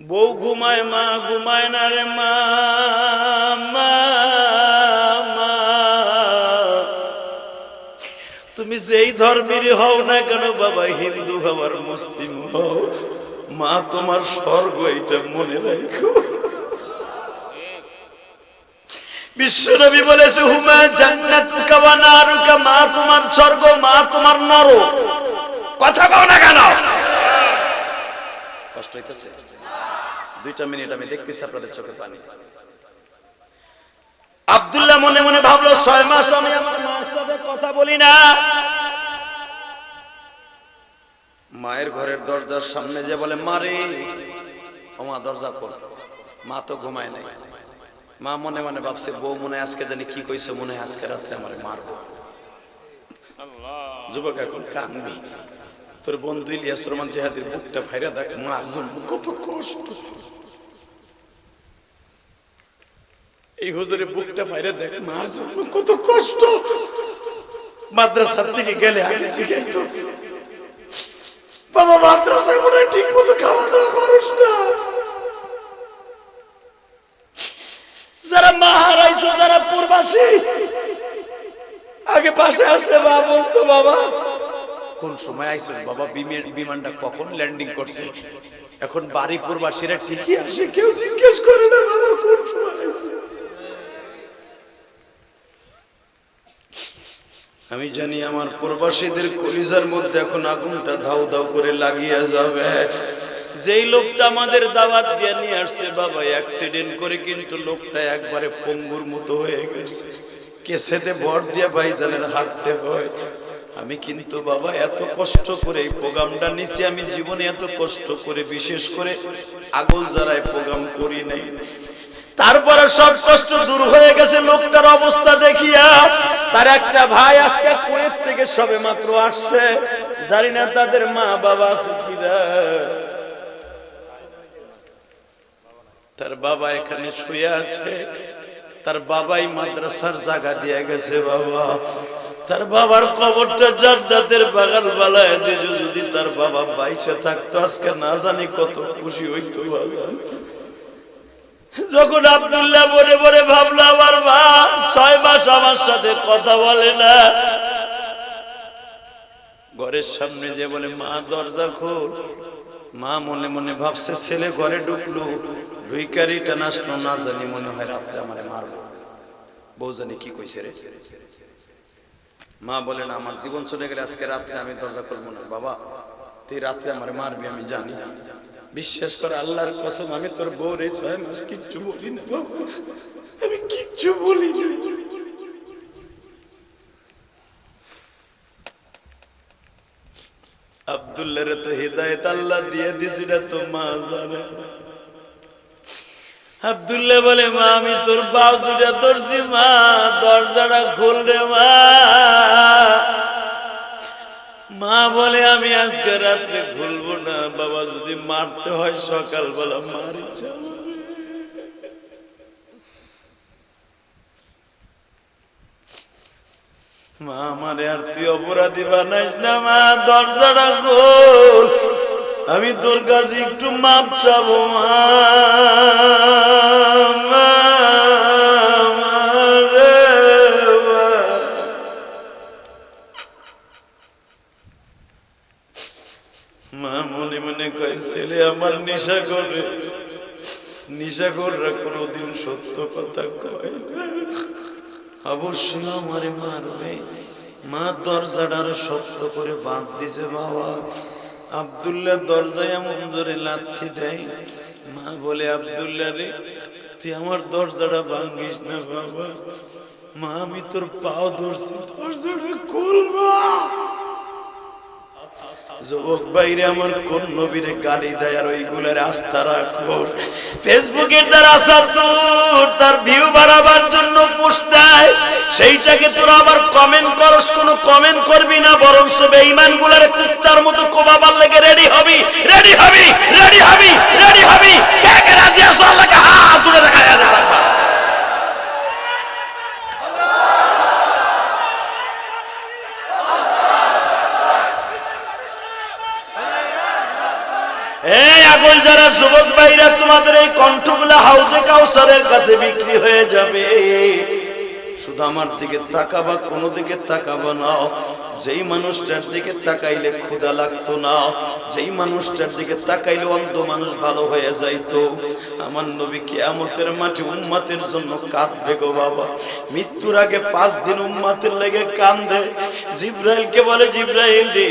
বউ ঘুমায় মা ঘুমায় না রে মা, মা মা তুমি যেই ধর্মের হও না কেন বাবা, হিন্দু হও আর মুসলিম হও, মা তোমার স্বর্গ এটা মনে রাখো। বিশ্বনবী বলেছে হুমা জান্নাতুকা ওয়া নারুকা, মা তোমার স্বর্গ মা তোমার নরক। কথা কও না কেন? কষ্ট হইতেছে? 2 মিনিট আমি দেখতেছি আপনাদের চোখে পানি। আব্দুল্লাহ মনে মনে ভাবলো 6 মাস আমি আমার মার সাথে কথা বলি না। মায়ের ঘরের দরজার সামনে যে বলে মারে, ও মা দরজা খোল। মা তো ঘুমায় নাই। মা মনে মনে ভাবছে বউ মনে আজকে জানি কি কইছে, মনে আজকে রাতে আমারে মারবো। যুবক এখন কাঁদবি, তোর বন্ধু ইলিয়াস রহমান জিহাদের বুকটা ফাইরা দেখ, মার জন্য কত কষ্ট। এই হুজুরের বুকটা ফাইরা দেখ, মার জন্য কত কষ্ট। মাদ্রাসা থেকে গেলে আগে শিখাইতো, বাবা মাদ্রাসায় মনে ঠিক মতো খাওয়া দাওয়া করিস না। যারা মা হারাইছো, যারা প্রবাসী, আগে পাশে আসলে বাবা বলতো বাবা কোন সময় আইছো বাবা, বিমানটা কখন ল্যান্ডিং করছে। এখন বাড়ি প্রবাসীরা ঠিকই আসে, কেউ জিজ্ঞেস করে না বাবা কোন সময় আইছো। আমি জানি আমার প্রবাসীদের কলিজার মধ্যে এখন আগুনটা ধাউ ধাউ করে লাগিয়ে যাবে। যেই লোকটা আমাদের দাওয়াত দিয়ে নিয়ে আসছে বাবা, অ্যাক্সিডেন্ট করে কিন্তু লোকটা একবারে পঙ্গুর মতো হয়ে গেছে, কেসেতে ভর দিয়ে ভাইজানের হাঁটতে হয়। আমি কিন্তু বাবা এত কষ্ট করে এই প্রোগ্রামটা নিচ্ছি, আমি জীবনে এত কষ্ট করে বিশেষ করে আগল যারাই প্রোগ্রাম করি নাই। তারপরে সব কষ্ট দূর হয়ে গেছে লোকটার অবস্থা দেখিয়া। তার একটা ভাই আজকে কুয়েত থেকে সবে মাত্র আসছে, জানি না তাদের মা বাবা আছে কিনা। তার বাবা এখানে শুয়ে আছে, তার বাবাই মাদ্রাসার জায়গা দিয়ে গেছে বাবা। তার বাবার কবরটা জান্নাতের বাগান বানায় দিয়েছে। যদি তার বাবা বাইচে থাকতো আজকে না জানি কত খুশি হইতো বাবা। যখন আব্দুল্লাহ মনে মনে ভাবলো আমার মা 6 মাস আমার সাথে কথা বলে না, ঘরের সামনে যে বলে মা দরজা খোল, মা মনে মনে ভাবছে ছেলে ঘরে ঢুকলো, ঢুইকারিটা নাচলো, না জানি মনে হয় রাত্রে আমারে মারবো। বউ জানি কি কইছে রে। মা বলে না আমার জীবন চলে গেলে আজকে রাত্রে আমি দরজা খুলবো না। বাবা তুই রাত্রে আমারে মারবি আমি জানি, বিশ্বাস করে আল্লাহর কসম আমি তোর বউ রে 6 মাস কিচ্ছু বলি না বাবা, আমি কিচ্ছু বলি না। আব্দুল্লাহ রে তো হিদায়াত আল্লাহ দিয়ে দিছি না, তো মা জানে। আব্দুল্লাহ বলে মা আমি তোর বাউ দুটা ধরছি, মা দরজাটা খুল রে মা। মা বলে আমি আজকে রাত্রে খুলবো না বাবা, যদি মারতে হয় সকালবেলা মারি। মা আমারে আর তুই অপরাধী বানাইস না, মা দরজাটা খোল, আমি তোর কাছে একটু মাপ চাবো মা। মা মনে মনে কয় ছেলে আমার নেশা করে, নেশাখোররা কোনোদিন সত্য কথা কয় না, অবশ্যই আমারে মারবে। মা দরজাটার শক্ত করে বাঁধ দিছে বাবা। আব্দুল্লাহ দরজায় এমন জোরে লাথি দেয়, মা বলে আব্দুল্লাহ রে তুই আমার দরজাটা ভাঙিস না বাবা। মা আমি তোর পাও ধরছি, দরজাটা খুলবা। যুবক বাইরে আমার কোন নবীরে গালি দেয় আর ওইগুলার আস্থা রাখো। ফেসবুকের দ্বারা তার ভিউ বাড়াবার জন্য পোস্ট দেয়, সেইটাকে তোরা আবার কমেন্ট করস, কোনো কমেন্ট করবি না, বরং বেঈমান গুলার কুত্তার মতো কোবাবার লেগে রেডি হবি, রেডি হবি, রেডি হবি, রেডি হবি। কে কে রাজি আছো আল্লাহকে হাত তুলে দেখা যায়। এই আগল যারা যুবক ভাইরা তোমাদের এই কণ্ঠগুলা হাউজে কাউসারের কাছে বিক্রি হয়ে যাবে। শুধু আমার দিকে তাকাবা, কোনো দিকে তাকাবা না। যেই মানুষটার দিকে তাকাইলে ক্ষুধা লাগতো না, যেই মানুষটার দিকে তাকাইলে অন্ধ মানুষ ভালো হয়ে যাইতো। আমার নবী কিয়ামতের মাঠে উম্মতের জন্য কাঁদবে গো বাবা। মৃত্যুর আগে 5 দিন উম্মতের লেগে কান্দে। জিবরাইলকে বলে, জিবরাইল রে,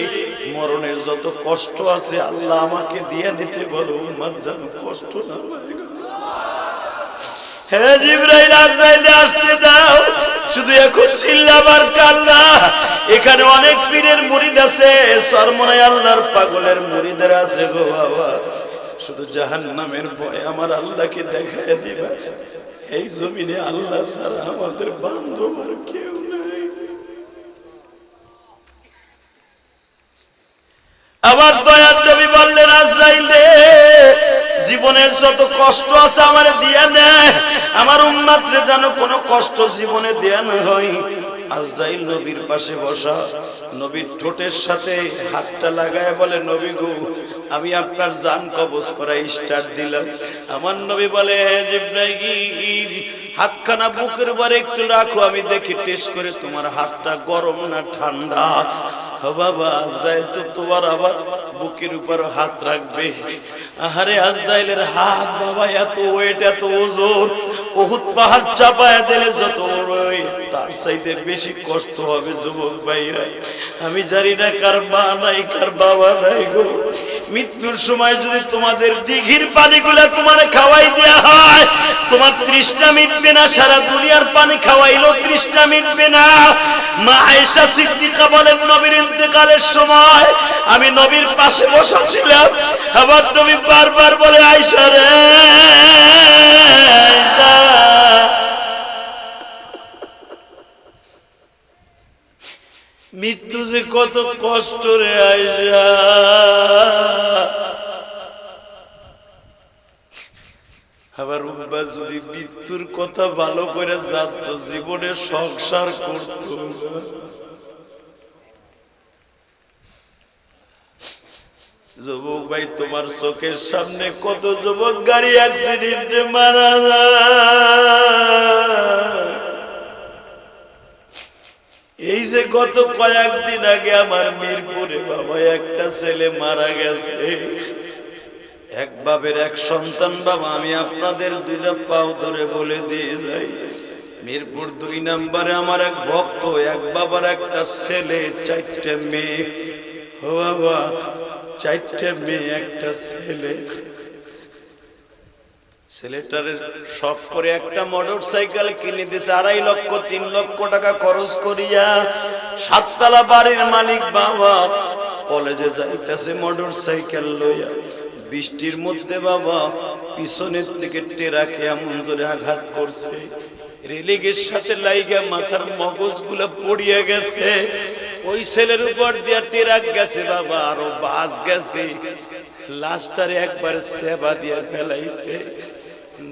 মরণের যত কষ্ট আছে আল্লাহ আমাকে দিয়ে নিতে বলো, উম্মত যেন কষ্ট না পায়। হে জিবরাইল, আজরাইলে আসতে দাও। শুধু এখন চিল্লাবার কান্না। এখানে অনেক পীরের মুরিদ আছে, সরমনায় আল্লাহর পাগলের মুরিদের আছে গো বাবা। শুধু জাহান্নামের ভয় আমার আল্লাহকে দেখায় দিবা। এই জমিনে আল্লাহ ছাড়া আমাদের বান্ধব আর কেউ নাই। আবার দয়ার নবী বললেন, আজরাইল রে, জীবনের যত কষ্ট আছে আমার দিয়া নেয়, আমার উম্মতরে যেন কোনো কষ্ট জীবনে দেয়া না হয়। আজরাইল নবীর পাশে বসা, নবীর ঠোঁটের সাথে হাতটা লাগায় বলে, নবী গো, আমি আপনার জান কবজ করা স্টার্ট দিলাম। আমার নবী বলে, জিবরাইল, হাতখানা বুকের উপরে একটু রাখো, আমি দেখি টেস্ট করে তোমার হাতটা গরম না ঠান্ডা। বাবা, আজরাইল তো তোমার আবার বুকের উপর হাত রাখবে। আহারে আজরাইলের হাত বাবা এত ওয়েট, এত ওজন, উহুদ পাহাড় চাপায় দিলে যত তার চাইতে বেশি কষ্ট হবে যুবক ভাইরা। আমি জানি না কার মা নাই, কার বাবা নাই গো। মৃত্যুর সময় যদি তোমাদের দিঘির পানিগুলা তোমার খাওয়াই দেয়া হয়, তোমার তৃষ্ণা মিটবে না। সারা দুনিয়ার পানি খাওয়াইলেও তৃষ্ণা মিটবে না। মা আয়েশা সিদ্দিকা বলেন, নবীর ইন্তেকালের সময় আমি নবীর পাশে বসা ছিলাম। আবার নবী বারবার বলে, আয়েশা রে, আয়েশা, মৃত্যু যে কত কষ্ট রে আয়েশা। আবার উম্মা যদি মৃত্যুর কথা ভালো করে জানতো, জীবনে সংসার করতো না। যুবক ভাই, তোমার চোখের সামনে কত যুবক গাড়ি অ্যাক্সিডেন্টে মারা যায়। এই যে গত কয়েকদিন আগে আমার মিরপুরে বাবা একটা ছেলে মারা গেছে। এক বাবের এক সন্তান বাবা। আমি আপনাদের দুইটা পাও ধরে বলে দিয়ে যাই, মিরপুর 2 নম্বরে আমার এক ভক্ত, এক বাবার একটা ছেলে, 4টে মেয়ে। ও বাবা, 4টে মেয়ে, একটা ছেলে। ছেলেটার শখ করে একটা মোটর সাইকেল কিনে দিয়েছে 2.5 লক্ষ 3 লক্ষ টাকা খরচ করিয়া। 7 তলা বাড়ির মালিক বাবা, কলেজে যাইতেছে মোটর সাইকেল লইয়া। বৃষ্টির মধ্যে বাবা পিছনের থেকে টেরাকে এমন জোরে আঘাত করছে, রেলিংয়ের সাথে লাইগা মাথার মগজগুলো পড়িয়া গেছে। ওই ছেলের উপর দিয়া টেরাক গেছে বাবা, আরো বাস গেছে। লাশটারে একবার সেবা দিয়ে ফেলাইছে।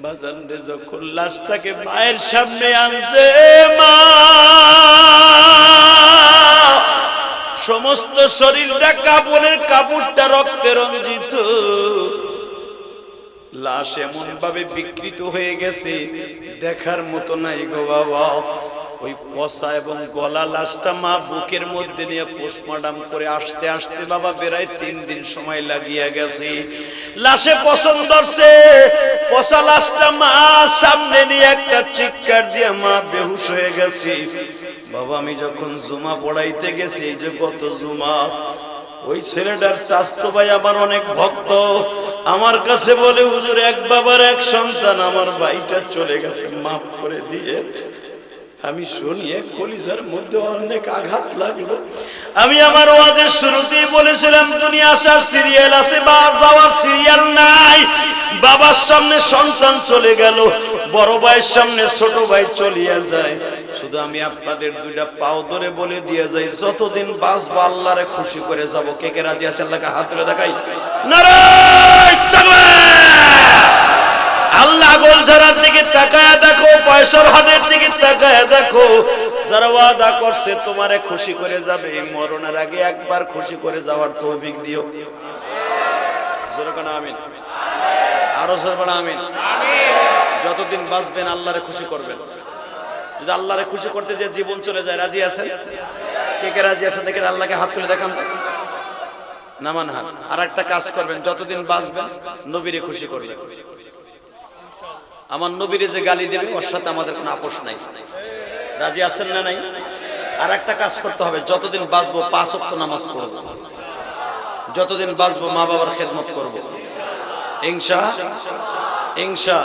বাজান রে, যখন লাশটাকে মায়ের সামনে আনছে, মা সমস্ত শরীরটা কাপড়ের কাপড়টা রক্তে রঞ্জিত। লাশ এমন ভাবে বিকৃত হয়ে গেছে, দেখার মতো নাই গো বাবা। ওই পচা এবং গলা লাশটা মা বুকের মধ্যে নিয়ে পোস্টমর্টম করে আসতে আসতে বাবা বেড়ায় 3 দিন সময় লাগিয়া গেছে। লাশে পছন্দ ধরছে, পচা লাশটা মা সামনে নিয়ে একটা চিৎকার দিয়ে মা বেহুশ হয়ে গেছে। বাবা, আমি যখন জুমা পড়াইতে গেছি, এই যে গত জুমা, ওই ছেলেটার চাচতো ভাই আমার অনেক ভক্ত, আমার কাছে বলে, হুজুর, এক বাবার এক সন্তান, আমার ভাইটা চলে গেছে, মাফ করে দিয়ে। আমি শুনিয়ে কলিজার মধ্যে অনেক আঘাত লাগলো। আমি আমার ওয়াজের শুরুতেই বলেছিলাম, দুনিয়া আসার সিরিয়াল আছে বা যাওয়ার সিরিয়াল নাই। বাবার সামনে সন্তান চলে গেল, বড় ভাইয়ের সামনে ছোট ভাই চলিয়া যায়। শুধু আমি আপনাদের 2টা পাও ধরে বলে দিয়ে যাই, যতদিন বাঁচবো আল্লাহরে খুশি করে যাব। কে কে রাজি আছে? আল্লাহকে হাত তুলে দেখাই। নারায়ে তাকবীর। আল্লাহ গোলঝাড়ার দিকে তাকায়া দেখো, পয়সার হাটের দিকে তাকায়া দেখো। যারা ওয়াদা করছে তোমারে খুশি করে যাবে, মরণের আগে একবার খুশি করে যাওয়ার তৌফিক দিও। জোরে কোন আমিন। আরো জোরে বলেন আমিন। যতদিন বাঁচবেন আল্লাহরে খুশি করবেন। যদি আল্লাহরে খুশি করতে যে জীবন চলে যায়, রাজি আছেন? কে কে রাজি আছেন দেখেন, আল্লাহকে হাত তুলে দেখান, নামান হাত। আর একটা কাজ করবেন, যতদিন বাঁচবেন নবীরে খুশি করবেন। আমার নবীরে যে গালি দেবে ওর সাথে আমাদের কোনো আপোষ নাই। রাজি আছেন না নাই? আর একটা কাজ করতে হবে, যতদিন বাঁচবো 5 ওয়াক্ত নামাজ পড়ব, যতদিন বাঁচবো মা বাবার খেদমত করব। ইনশা ইনশা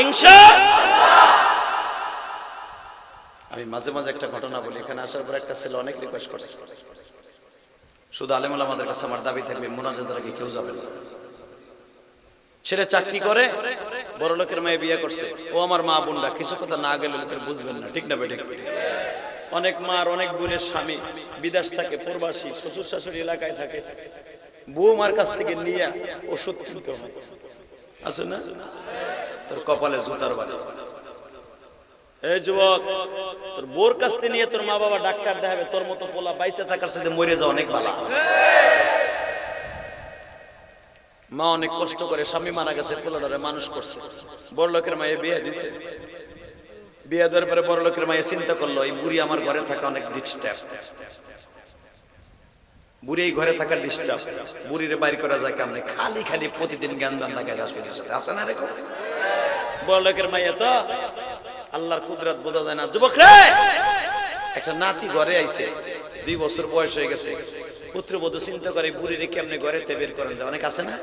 ইনশা। আমি মাঝে মাঝে একটা ঘটনা বলি, এখানে আসার পর একটা ছেলে অনেক রিকোয়েস্ট করছে, শুধু আলেম ওলামাদের কাছে আমার দাবি থাকবে মুনাজাত রাখি কেউ যাবে না। সেটা চাকরি করে, বড় লোকের মেয়ে বিয়ে করছে, ও আমার মা বোনরা কিছু কথা না গেলে লোকের বুঝবেন না, ঠিক না বেঠিক? অনেক মার অনেক বোনের স্বামী বিদেশ থাকে, প্রবাসী, শ্বশুর শাশুড়ি এলাকায় থাকে, বউ মার কাছ থেকে নিয়ে ওষুধ কিনতে হয়, আছে না? তোর কপালে জুতার বাড়ি। এই যুবক, তোর বোর কাছ থেকে নিয়ে তোর মা বাবা ডাক্তার দেখাবে, তোর মতো পোলা বাইচে থাকার সাথে মরে যাওয়া অনেক ভালো। মা অনেক কষ্ট করে, স্বামী মারা গেছে, পোলাটারে মানুষ করছে, বড় লোকের মায়ে বিয়ে দিছে। বিয়ে দেওয়ার পরে বড় লোকের মায়ে চিন্তা করলো, এই বুড়ি আমার ঘরে থাকা অনেক ডিস্টার্ব, বুড়ি এই ঘরে থাকা ডিস্টার্ব, বুড়িরে বাইর করা যায় কেমনে? খালি খালি প্রতিদিন জ্ঞান দান লাগায় শাশুড়ির সাথে, আছে না রে? বড় লোকের মাইয়া তো আল্লাহর কুদরত বোঝা যায় না। যুবক রে, একটা নাতি ঘরে আইছে, 2 বছর বয়স হয়ে গেছে, পুত্রবধূ চিন্তা করে বুড়িরে কেমনে ঘরে থেকে বের করেন যায়, অনেক আছে না?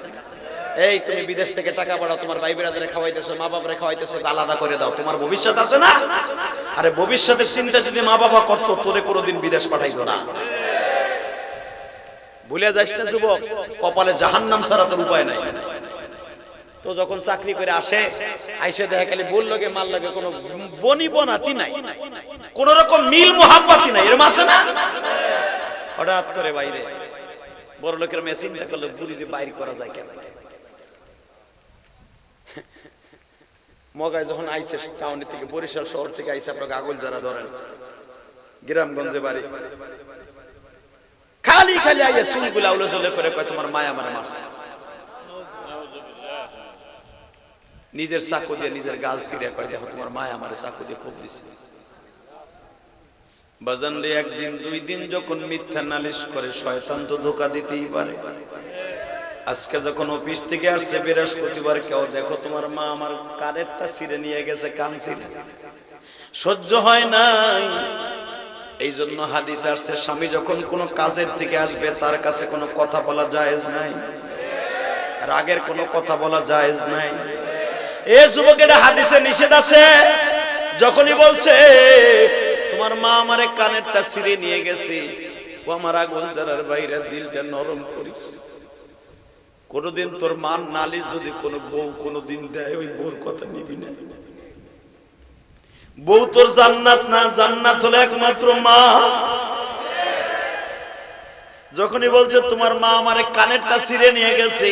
এই তুমি বিদেশ থেকে টাকা পাঠাও, তোমার ভাই বেরাদারে খাওয়াইতেছো, মা বাবারে খাওয়াইতেছো, আলাদা করে দাও, তোমার ভবিষ্যৎ আছে না? আরে ভবিষ্যতের চিন্তা যদি মা বাবা করতো, তোরে কোনোদিন বিদেশ পাঠাইতো না। ভুলে যাস না যুবক, কপালে জাহান্নাম ছাড়া তোর উপায় নাই। তো যখন চাকরি করে আসে, আইসে দেখা খালি বল লাগে মাল লাগে, কোনো বনি বনাতি নাই, কোন রকম মিল মোহাব্বতি নাই, এরকম আছে না? হঠাৎ করে বাইরে বড় লোকের মেয়ে চিন্তা করলো, বুড়িকে বাইর করা যায় কেন? মগায় যখন আইসে, টাউনি থেকে, বরিশাল শহর থেকে আইসে, আপনাকে আগল যারা ধরেন, গ্রামগঞ্জে বাড়ি, খালি খালি আইয়া চুলগুলা উলে চলে করে কয়, তোমার মায়া আমারে মারছে। নিজের চাকু দিয়ে নিজের গাল ছিঁড়ে কয়, দেখো তোমার মায়া আমারে চাকু দিয়ে খুব দিছে। বাজান রে, একদিন 2 দিন যখন মিথ্যা নালিশ করে, শয়তান তো ধোঁকা দিতেই পারে। আজকে যখন অফিস থেকে আসছে বৃহস্পতিবার, কেউ দেখো তোমার মা আমার কানেরটা ছিঁড়ে নিয়ে গেছে, কান ছিঁড়ে, সহ্য হয় নাই। এই জন্য হাদিস আসছে, স্বামী যখন কোনো কাজের থেকে আসবে, তার কাছে কোনো কথা বলা জায়েজ নাই, রাগের কোনো কথা বলা জায়েজ নাই। এ যুবক, এটা হাদিসে নিষেধ আছে। যখনই বলছে তোমার মা আমারে কানেরটা ছিঁড়ে নিয়ে গেছে, ও আমার আগুন জ্বালার বাইরে দিলটা নরম করি। কোনদিন তোর মান নালিশ যদি কোনো বউ কোনদিন দেয়, ওই বউর কথা নিবি না। বউ তোর জান্নাত না, জান্নাত হলো একমাত্র মা। যখনই বলছে তোমার মা আমারে কানেরটা ছিঁড়ে নিয়ে গেছে,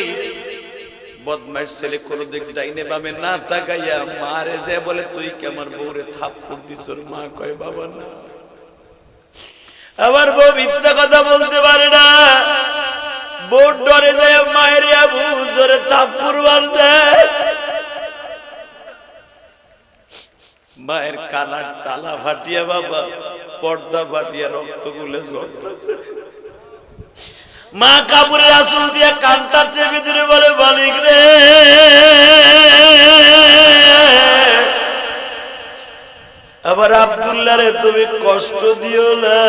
বদমাইশ ছেলে কোনো দিক ডাইনে বামে না তাকাইয়া মারে যে বলে, তুই কি আমার বউরে থাপ্পড় দিছ? মা কয়, বাবা না। আবার বউ মিথ্যা কথা বলতে পারে না, বউ ডরে যায়, মায়ের আবু জোরে থাপ্পড় মারছে। মায়ের কানার তালা ফাটিয়া, বাবা পর্দা ফাটিয়া রক্ত গুলে ঝরতেছে। মা কাপড়ের আসল দিয়া কানটা চেপে ধরে বলে, মালিক রে, আবার আব্দুল্লাহ রে তুমি কষ্ট দিও না।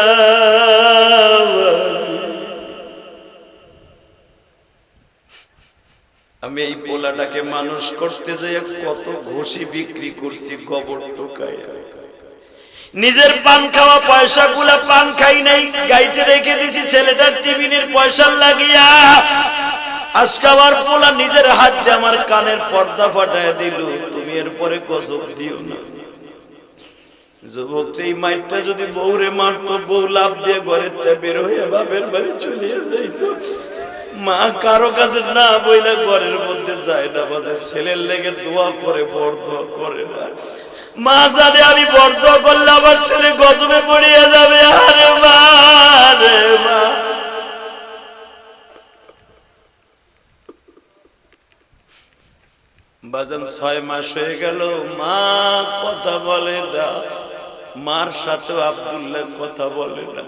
আমি এই পোলাটাকে মানুষ করতে যাই কত ঘষি বিক্রি করছি, গোবর টোকাইয়া। নিজের পান খাওয়া পয়সা গুলা পান খাই নাই, গাইতে রেখে দিছি ছেলেটার টিফিনের পয়সা লাগিয়া। আজকে আমার পোলা নিজের হাত দিয়ে আমার কানের পর্দা ফাটায় দিল, তুমি এরপরে গজব দিও না। যুবক, এই মাইরটা যদি বউরে মারতো, বউ লাভ দিয়ে ঘরের বের হয়ে বাপের বাড়ি চলে যাইতো। মা কারো কাছে না বইলে ঘরের মধ্যে যায় না, বাজে ছেলের লেগে দোয়া করে, বড় দোয়া করে না। মা জানে আমি বড় দোয়া করলে আমার ছেলে গজবে পড়িয়ে যাবে। আরে মা রে মা, বাজান 6 মাস হয়ে গেল, মা কথা বলে না, মার সাথে আব্দুল্লাহ কথা বলে না।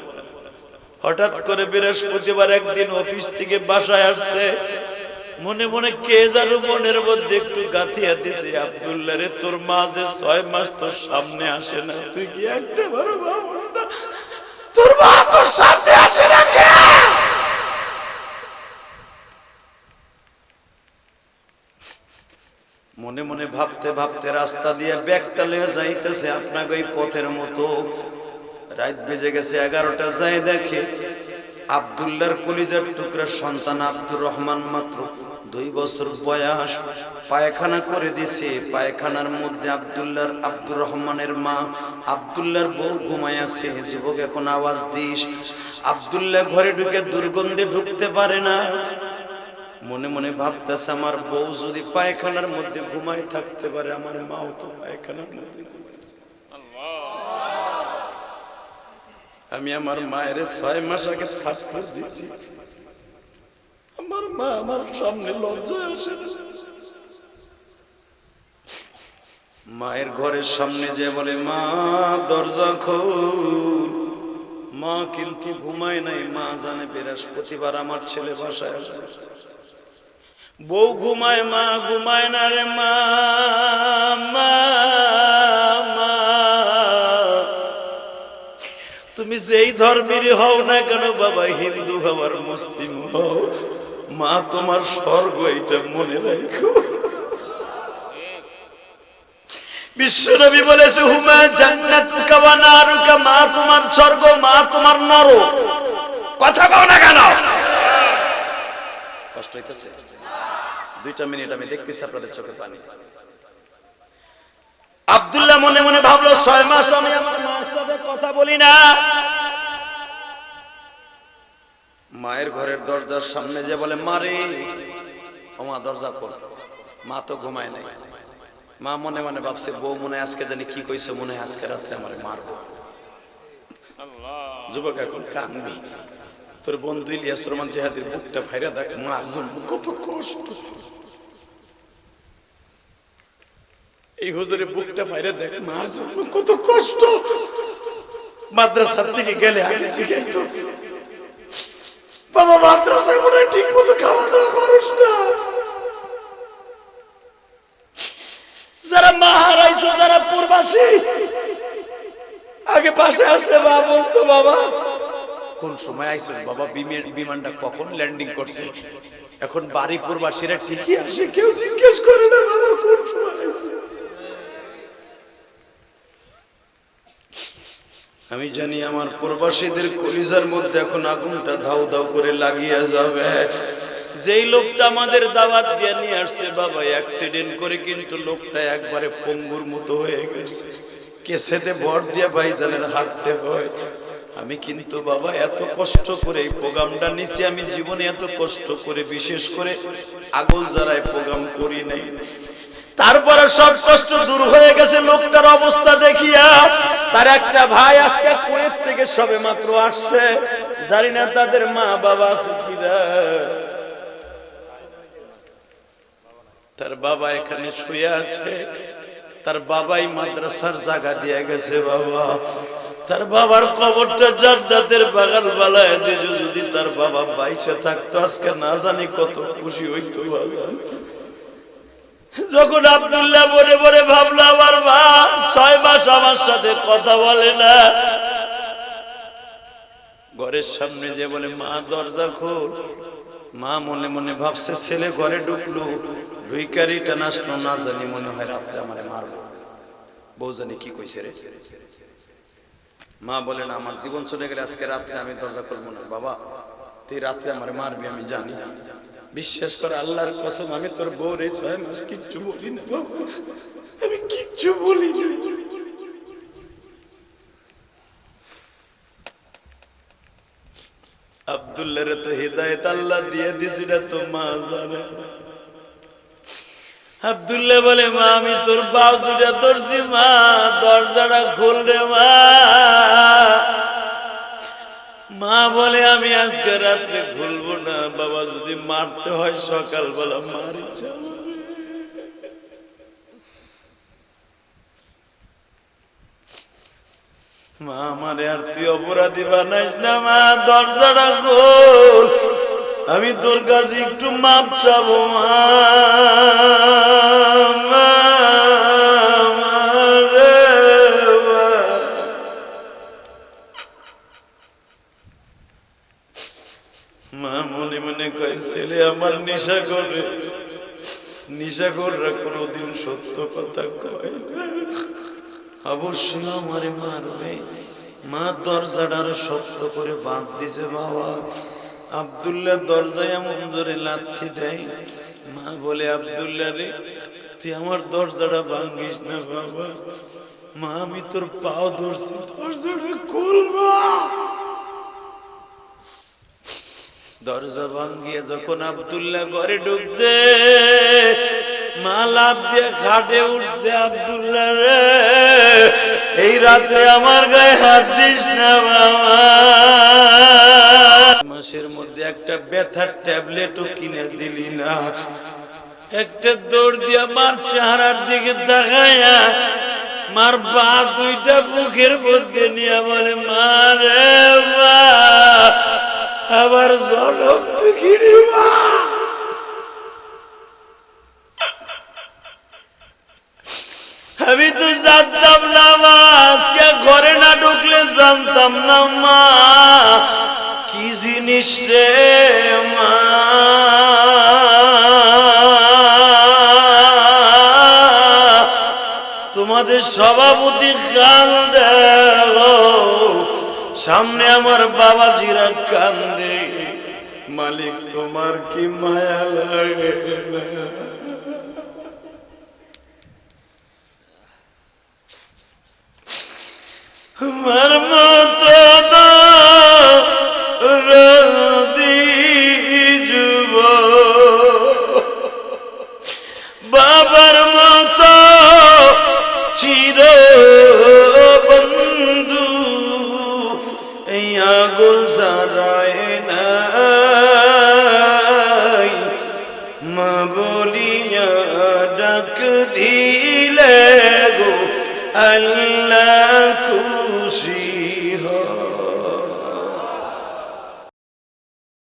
হঠাৎ করে বৃহস্পতিবার একদিন অফিস থেকে বাসায় আসছে, মনে মনে কে জানো মনের মধ্যে একটু গাঁথিয়া দিছে, আব্দুল্লাহ রে তোর মা যে 6 মাস তোর সামনে আসে না, তুই কি একটা বড় বাবা না, তোর মা তোর সামনে আসে না কে? মনে মনে ভাবতে ভাবতে রাস্তা দিয়ে ব্যাগটা লয়ে যাইতেছে, আপনাকে ওই পথের মতো। রাত বেজে গেছে 11টা, যাই দেখে আব্দুল্লাহর কলিজার টুকরা সন্তান আব্দুর রহমান মাত্র 2 বছর বয়স, পায়খানা করে দিছে। পায়খানার মধ্যে আব্দুর রহমানের মা আব্দুল্লাহর বউ ঘুমায় আছে। যুবক এখন আওয়াজ দিস। আব্দুল্লাহ ঘরে ঢুকে দুর্গন্ধে ঢুকতে পারে না। মনে মনে ভাবতেছে, আমার বউ যদি পায়খানার মধ্যে ঘুমায় থাকতে পারে, আমার মাও তো পায়খানার মধ্যে ঘুমায়। আমি আমার মায়ের 6 মাস আগে থাপ্পড় দিয়েছি, আমার মা আমার সামনে লজ্জায় আসে না। মায়ের ঘরের সামনে যে বলে, মা দরজা খোল। মা কিন্তু ঘুমায় নাই, মা জানে বৃহস্পতিবার আমার ছেলে বাসায় আসবে। বউ ঘুমায়, মা ঘুমায় না রে মা। তুমি যেই ধর্মেরই হও না কেন বাবা, হিন্দু হও আর মুসলিম হও, মা তোমার স্বর্গ, এটা মনে রাখো। বিশ্বনবী বলেছে, হুমা জান্নাতুকা ওয়া নারুকা, মা তোমার স্বর্গ, মা তোমার নরক। কথা কও না কেন? কষ্ট হইতেছে? 2টা মিনিট আমি দেখতেছি আপনাদের চোখে পানি। আব্দুল্লাহ মনে মনে ভাবলো, 6 মাস আমি আমার মার সাথে কথা বলি না। মায়ের ঘরের দরজার সামনে যে বলে, মারে ও মা দরজা খোল। মা তো ঘুমায় নাই। মা মনে মনে ভাবছে, বউ মনে আজকে জানি কি কইছে, মনে আজকে রাত্রে আমারে মারবো। যুবক এখন কাঁদবি, তোর বন্ধু ইলিয়াস রহমান জিহাদির বুকটা ফাইরা দেখ, মার জন্য কত কষ্ট। এই হুজুরের বুকটা ফাইরা দেখ, মার জন্য কত কষ্ট। মাদ্রাসা থেকে গেলে আগে শিখাইতো, বাবা মাদ্রাসায় মনে ঠিক মতো খাওয়া দাওয়া করিস না। যারা মা হারাইছো, যারা প্রবাসী, আগে পাশে আসলে বাবা বলতো, বাবা কোন সময় আইছো বাবা, বিমানটা কখন ল্যান্ডিং করছে। এখন বাড়ি প্রবাসীরা ঠিকই আসে, কেউ জিজ্ঞেস করে না বাবা কোন সময় আইছো। আমি জানি আমার প্রবাসীদের কলিজার মধ্যে এখন আগুনটা ধাউ ধাউ করে লাগিয়ে যাবে। যেই লোকটা আমাদের দাওয়াত দিয়ে নিয়ে আসছে বাবা, অ্যাক্সিডেন্ট করে কিন্তু লোকটা একবারে পঙ্গুর মতো হয়ে গেছে, কেসেতে ভর দিয়ে ভাইজানের হাঁটতে হয়। আমি কিন্তু বাবা এত কষ্ট করে এই প্রোগ্রামটা নিচ্ছি, আমি জীবনে এত কষ্ট করে, বিশেষ করে আগল যারাই প্রোগ্রাম করি নাই, তারপরে সব কষ্ট দূর হয়ে গেছে লোকটার অবস্থা দেখিয়া। তার একটা ভাই আজকে কুয়েত থেকে সবে মাত্র আসছে, জানি না তাদের মা বাবা আছে কিনা। তার বাবা এখানে শুয়ে আছে, তার বাবাই মাদ্রাসার জায়গা দিয়ে গেছে বাবা। তার বাবার কবরটা জান্নাতের বাগান বানায় দিয়েছে। যদি তার বাবা বাইচে থাকতো আজকে না জানি কত খুশি হইতো বাবা। যখন আব্দুল্লাহ মনে মনে ভাবলো, আমার মা 6 মাস আমার সাথে কথা বলে না, ঘরের সামনে যে বলে, মা দরজা খোল। মা মনে মনে ভাবছে, ছেলে ঘরে ঢুকলো, ঢুইকারিটা নাচলো, না জানি মনে হয় রাত্রে আমারে মারবো। বউ জানি কি কইছে রে। মা বলে, না আমার জীবন চলে গেলে আজকে রাত্রে আমি দরজা খুলবো না। বাবা তুই রাত্রে আমারে মারবি আমি জানি, বিশ্বাস করে আল্লাহর কসম, আমি তোর বউ রে 6 মাস কিচ্ছু বলি না বাবা, আমি কিচ্ছু বলি না। আব্দুল্লাহ রে তো হিদায়াত আল্লাহ দিয়ে দিছি না, তো মা জানে। আব্দুল্লাহ বলে, মা আমি তোর বাউ দুটা ধরছি, মা দরজাটা খুল রে মা। মা বলে, আমি আজকে রাত্রে খুলবো না বাবা, যদি মারতে হয় সকালবেলা মারিস। মা আমারে আর তুই অপরাধী বানাইস না মা, দরজাটা খোল, আমি তোর কাছে একটু মাপ চাবো মা। মা, মা রে মা। মা মনে মনে কয় ছেলে আমার নেশা করে, নেশাখোররা কোনোদিন সত্য কথা কয় না, অবশ্যই আমারে মারবে। মা দরজাটা আরো শক্ত করে বাঁধ দিছে বাবা। আব্দুল্লাহ দরজায় এমন জোরে লাথি দেয়, মা বলে আব্দুল্লাহ রে তুই আমার দরজাটা ভাঙ্গিস না বাবা। মা আমি তোর পাও ধরছি, দরজাটা খুলবা। দরজা ভাঙ্গিয়ে যখন আব্দুল্লাহ ঘরে ঢুকছে, মা লাফ দিয়ে খাটে উঠছে, আব্দুল্লাহ রে এই রাত্রে আমার গায়ে হাত দিস না বাবা। মাসের মধ্যে একটা ব্যথার ট্যাবলেটও কিনে দিলি না। একটা দৌড় দিয়া মার চেহারার দিকে তাকায়া মার পা দুইটা বুকের মধ্যে নিয়ে বলে মা রে মা, আবার জলম দেখিনি মা। আমি তো জানতাম না মা, আজকে ঘরে না ঢুকলে জানতাম না মা কি জিনিস রে মা। তোমাদের সভাপতি কান্দে, সামনে আমার বাবাজিরা কান্দে, মালিক তোমার কি মায়া লাগে না? আমার মতো রদি যুব বাবার মতো চির বন্ধু এই আগুল সারায় নাই, মা বলিয়া ডাক দিলে গো আল্লাহ